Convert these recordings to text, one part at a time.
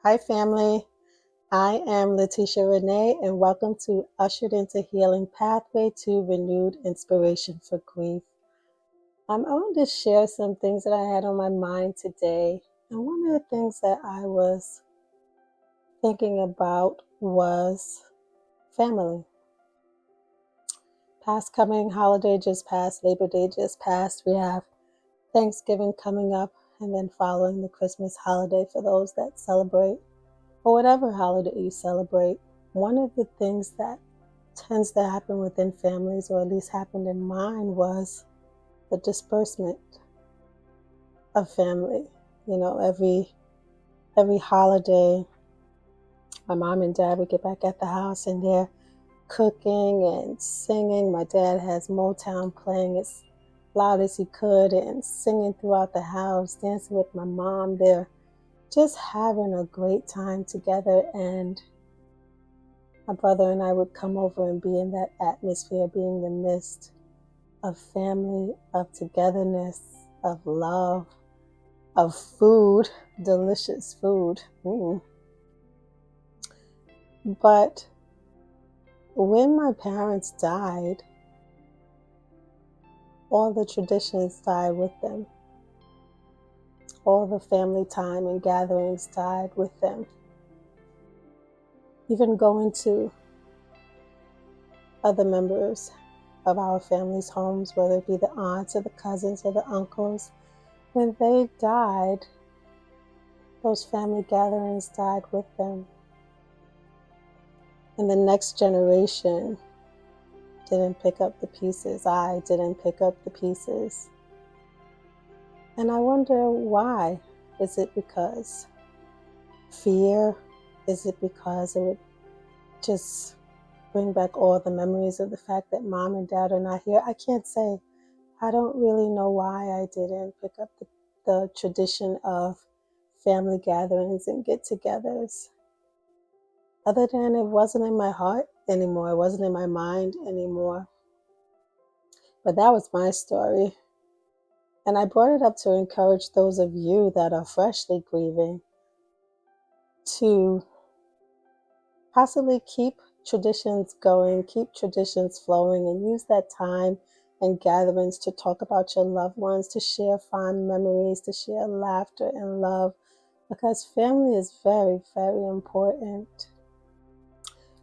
Hi, family. I am Letitia Renee, and welcome to Ushered into Healing Pathway to Renewed Inspiration for Grief. I'm going to share some things that I had on my mind today. And one of the things that I was thinking about was family. Past coming holiday just passed, Labor Day just passed. We have Thanksgiving coming up, and then following the Christmas holiday for those that celebrate, or whatever holiday you celebrate. One of the things that tends to happen within families, or at least happened in mine, was the disbursement of family. You know, every holiday, my mom and dad would get back at the house and they're cooking and singing. My dad has Motown playing as loud as he could and singing throughout the house, dancing with my mom. They're just having a great time together, and my brother and I would come over and be in that atmosphere, being the midst of family, of togetherness, of love, of food, delicious food. But when my parents died, all the traditions died with them. All the family time and gatherings died with them. Even going to other members of our family's homes, whether it be the aunts or the cousins or the uncles, when they died, those family gatherings died with them. And the next generation didn't pick up the pieces. I didn't pick up the pieces. And I wonder why. Is it because fear? Is it because it would just bring back all the memories of the fact that mom and dad are not here? I can't say. I don't really know why I didn't pick up the tradition of family gatherings and get-togethers. Other than it wasn't in my heart anymore. It wasn't in my mind anymore. But that was my story. And I brought it up to encourage those of you that are freshly grieving to possibly keep traditions going, keep traditions flowing, and use that time and gatherings to talk about your loved ones, to share fond memories, to share laughter and love, because family is very, very important.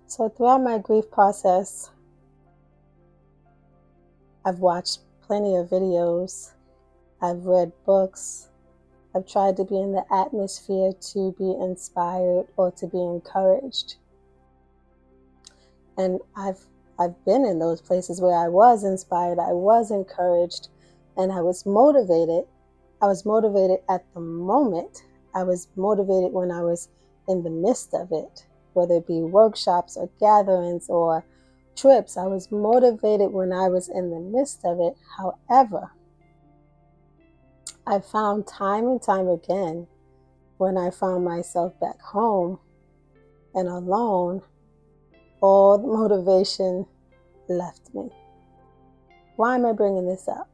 So throughout my grief process, I've watched plenty of videos, I've read books, I've tried to be in the atmosphere to be inspired or to be encouraged. And I've been in those places where I was inspired, I was encouraged, and I was motivated. I was motivated at the moment. I was motivated when I was in the midst of it, whether it be workshops or gatherings or trips. I was motivated when I was in the midst of it. However, I found time and time again, when I found myself back home and alone, all the motivation left me. Why am I bringing this up?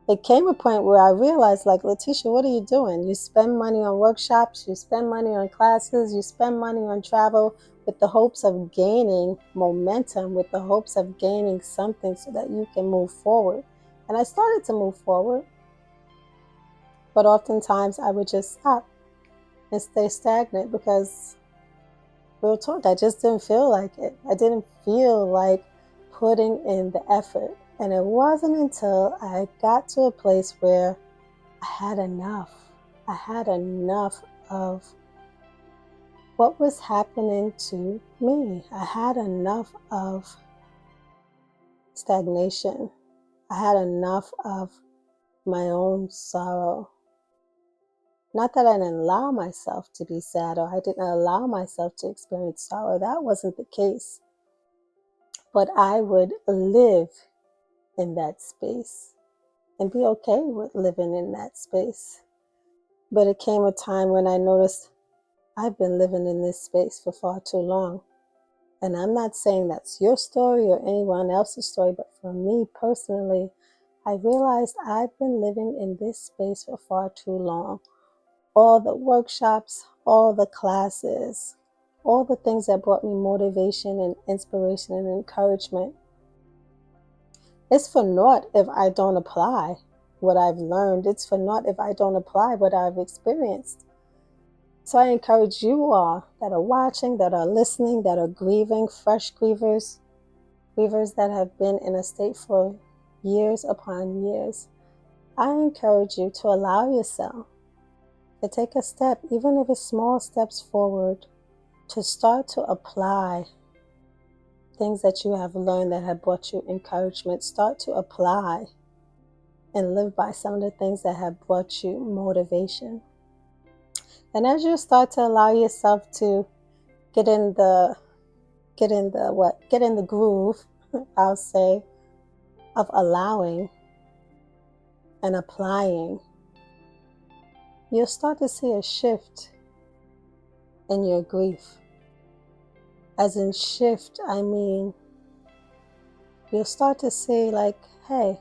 It came a point where I realized, like, Letitia, what are you doing? You spend money on workshops, you spend money on classes, you spend money on travel with the hopes of gaining momentum, with the hopes of gaining something so that you can move forward. And I started to move forward, but oftentimes I would just stop and stay stagnant because, real talk, I just didn't feel like it. I didn't feel like putting in the effort. And it wasn't until I got to a place where I had enough. I had enough of what was happening to me. I had enough of stagnation. I had enough of my own sorrow. Not that I didn't allow myself to be sad or I didn't allow myself to experience sorrow. That wasn't the case. But I would live in that space and be okay with living in that space. But it came a time when I noticed I've been living in this space for far too long. And I'm not saying that's your story or anyone else's story, but for me personally, I realized I've been living in this space for far too long. All the workshops, all the classes, all the things that brought me motivation and inspiration and encouragement, it's for naught if I don't apply what I've learned. It's for naught if I don't apply what I've experienced. So I encourage you all that are watching, that are listening, that are grieving, fresh grievers that have been in a state for years upon years. I encourage you to allow yourself to take a step, even if it's small steps forward, to start to apply things that you have learned that have brought you encouragement. Start to apply and live by some of the things that have brought you motivation. And as you start to allow yourself to get in the groove, I'll say, of allowing and applying, you'll start to see a shift in your grief. As in shift, I mean, you'll start to see like, hey,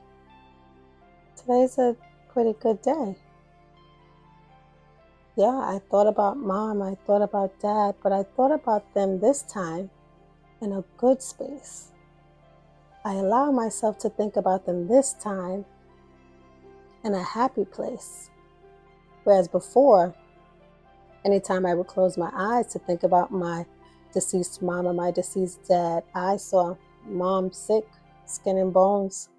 today's a pretty good day. Yeah, I thought about mom, I thought about dad, but I thought about them this time in a good space. I allow myself to think about them this time in a happy place. Whereas before, anytime I would close my eyes to think about my deceased mom or my deceased dad, I saw mom sick, skin and bones.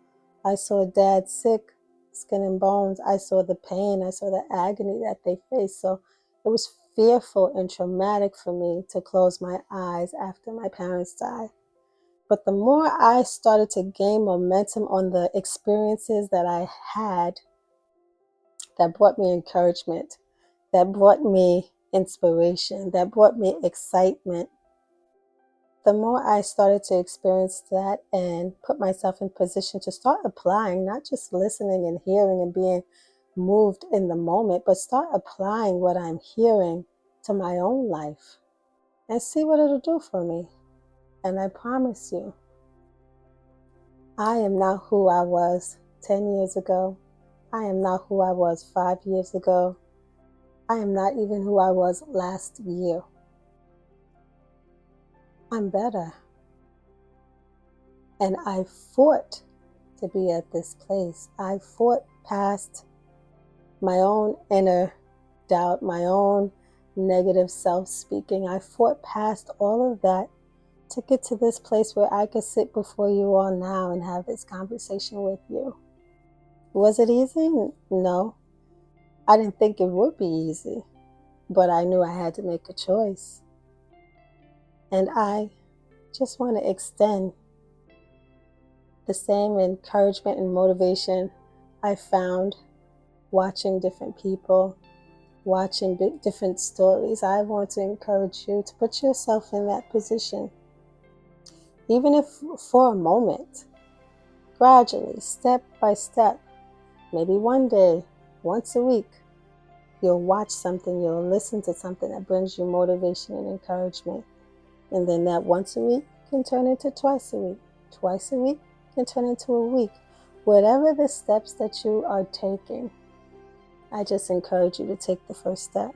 I saw dad sick, skin and bones. I saw the pain, I saw the agony that they faced. So it was fearful and traumatic for me to close my eyes after my parents died. But the more I started to gain momentum on the experiences that I had that brought me encouragement, that brought me inspiration, that brought me excitement, the more I started to experience that and put myself in position to start applying, not just listening and hearing and being moved in the moment, but start applying what I'm hearing to my own life and see what it'll do for me. And I promise you, I am not who I was 10 years ago. I am not who I was 5 years ago. I am not even who I was last year. I'm better. And I fought to be at this place. I fought past my own inner doubt, my own negative self-speaking. I fought past all of that to get to this place where I could sit before you all now and have this conversation with you. Was it easy? No. I didn't think it would be easy, but I knew I had to make a choice. And I just want to extend the same encouragement and motivation I found watching different people, watching different stories. I want to encourage you to put yourself in that position. Even if for a moment, gradually, step by step, maybe one day, once a week, you'll watch something, you'll listen to something that brings you motivation and encouragement. And then that once a week can turn into twice a week. Twice a week can turn into a week. Whatever the steps that you are taking, I just encourage you to take the first step.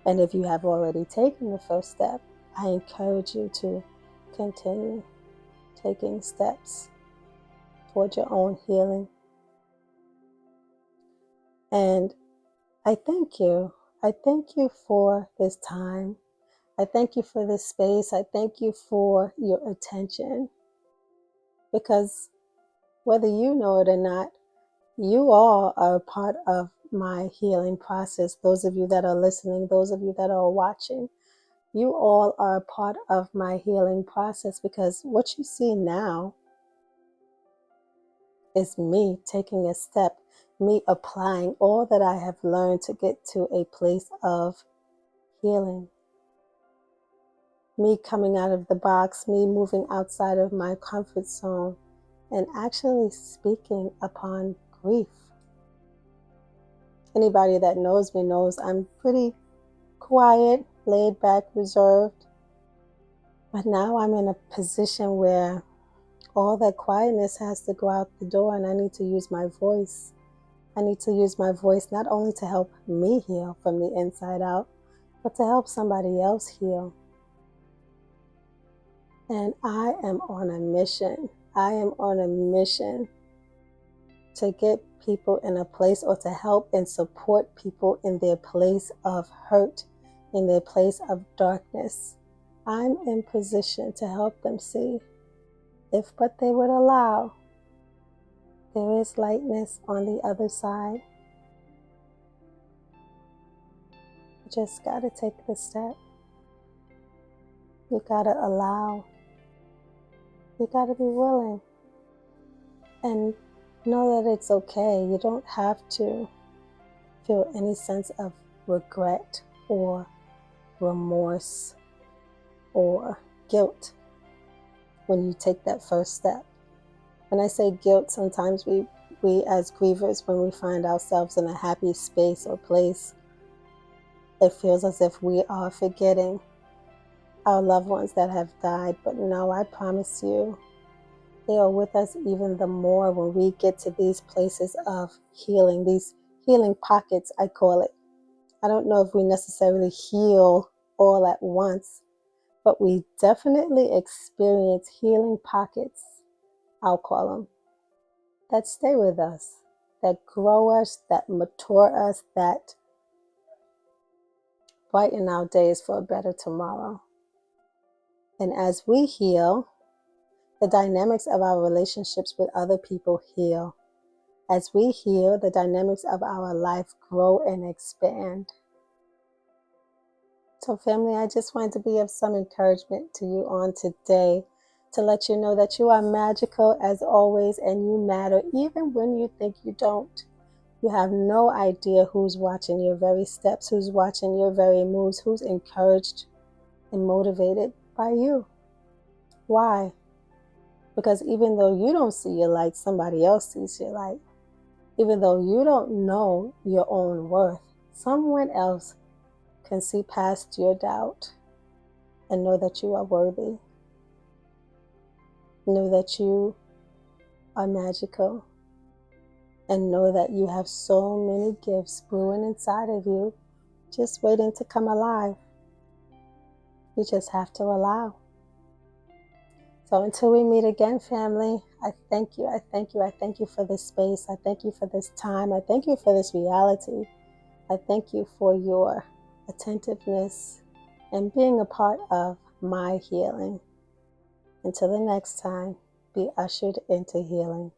And if you have already taken the first step, I encourage you to continue taking steps toward your own healing. And I thank you. I thank you for this time. I thank you for this space. I thank you for your attention. Because whether you know it or not, you all are a part of my healing process. Those of you that are listening, those of you that are watching, you all are a part of my healing process, because what you see now is me taking a step, me applying all that I have learned to get to a place of healing. Me coming out of the box, me moving outside of my comfort zone and actually speaking upon grief. Anybody that knows me knows I'm pretty quiet, laid back, reserved. But now I'm in a position where all that quietness has to go out the door, and I need to use my voice. I need to use my voice not only to help me heal from the inside out, but to help somebody else heal. And I am on a mission. I am on a mission to get people in a place, or to help and support people in their place of hurt, in their place of darkness. I'm in position to help them see, if but they would allow, there is lightness on the other side. You just gotta take the step. You gotta allow. You gotta be willing. And know that it's okay. You don't have to feel any sense of regret or remorse or guilt when you take that first step. When I say guilt, sometimes we as grievers, when we find ourselves in a happy space or place, it feels as if we are forgetting our loved ones that have died. But no, I promise you, they are with us even the more when we get to these places of healing, these healing pockets, I call it. I don't know if we necessarily heal all at once, but we definitely experience healing pockets, I'll call them, that stay with us, that grow us, that mature us, that brighten our days for a better tomorrow. And as we heal, the dynamics of our relationships with other people heal. As we heal, the dynamics of our life grow and expand. So family, I just wanted to be of some encouragement to you on today, to let you know that you are magical as always, and you matter even when you think you don't. You have no idea who's watching your very steps, who's watching your very moves, who's encouraged and motivated by you. Why? Because even though you don't see your light, somebody else sees your light. Even though you don't know your own worth, someone else can see past your doubt and know that you are worthy. Know that you are magical. And know that you have so many gifts brewing inside of you, just waiting to come alive. You just have to allow. So until we meet again, family, I thank you. I thank you. I thank you for this space. I thank you for this time. I thank you for this reality. I thank you for your attentiveness and being a part of my healing. Until the next time, be ushered into healing.